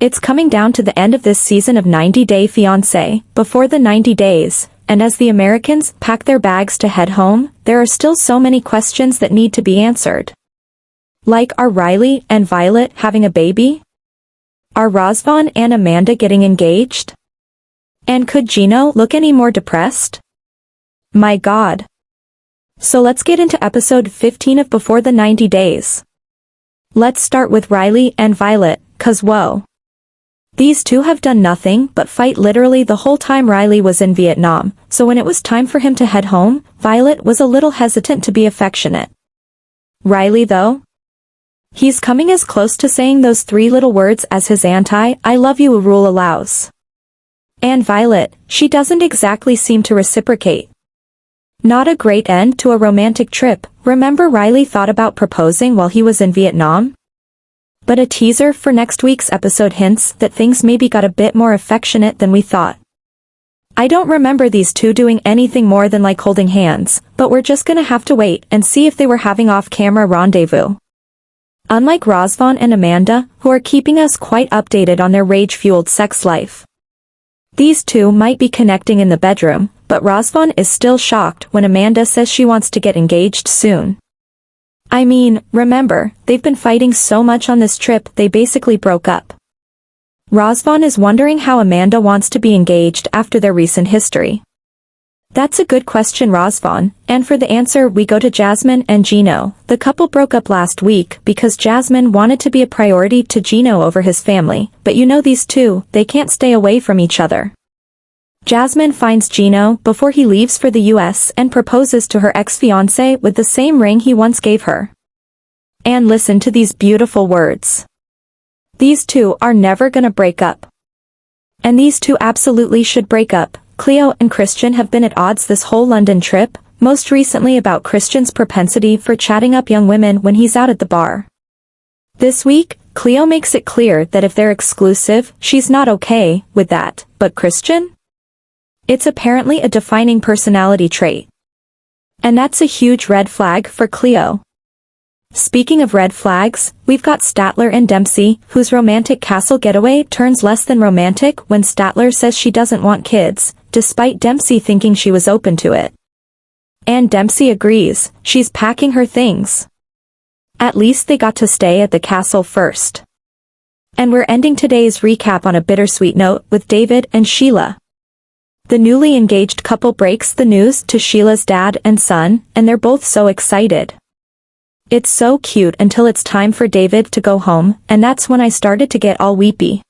It's coming down to the end of this season of 90 Day Fiance, before the 90 days, and as the Americans pack their bags to head home, there are still so many questions that need to be answered. Like, are Riley and Violet having a baby? Are Razvan and Amanda getting engaged? And could Gino look any more depressed? My God. So let's get into episode 15 of Before the 90 Days. Let's start with Riley and Violet, 'cause whoa. These two have done nothing but fight literally the whole time Riley was in Vietnam, so when it was time for him to head home, Violet was a little hesitant to be affectionate. Riley though? He's coming as close to saying those three little words as his "I love you" rule allows. And Violet, she doesn't exactly seem to reciprocate. Not a great end to a romantic trip. Remember Riley thought about proposing while he was in Vietnam? But a teaser for next week's episode hints that things maybe got a bit more affectionate than we thought. I don't remember these two doing anything more than like holding hands, but we're just gonna have to wait and see if they were having off-camera rendezvous. Unlike Razvan and Amanda, who are keeping us quite updated on their rage-fueled sex life. These two might be connecting in the bedroom, but Razvan is still shocked when Amanda says she wants to get engaged soon. I mean, remember, they've been fighting so much on this trip they basically broke up. Razvan is wondering how Amanda wants to be engaged after their recent history. That's a good question, Razvan, and for the answer we go to Jasmine and Gino. The couple broke up last week because Jasmine wanted to be a priority to Gino over his family, but you know these two, they can't stay away from each other. Jasmine finds Gino before he leaves for the US and proposes to her ex-fiancé with the same ring he once gave her. And listen to these beautiful words. These two are never gonna break up. And these two absolutely should break up. Cleo and Christian have been at odds this whole London trip, most recently about Christian's propensity for chatting up young women when he's out at the bar. This week, Cleo makes it clear that if they're exclusive, she's not okay with that, but Christian? It's apparently a defining personality trait. And that's a huge red flag for Cleo. Speaking of red flags, we've got Statler and Dempsey, whose romantic castle getaway turns less than romantic when Statler says she doesn't want kids, despite Dempsey thinking she was open to it. And Dempsey agrees, she's packing her things. At least they got to stay at the castle first. And we're ending today's recap on a bittersweet note with David and Sheila. The newly engaged couple breaks the news to Sheila's dad and son, and they're both so excited. It's so cute until it's time for David to go home, and that's when I started to get all weepy.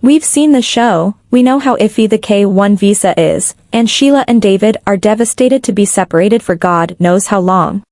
We've seen the show, we know how iffy the K-1 visa is, and Sheila and David are devastated to be separated for God knows how long.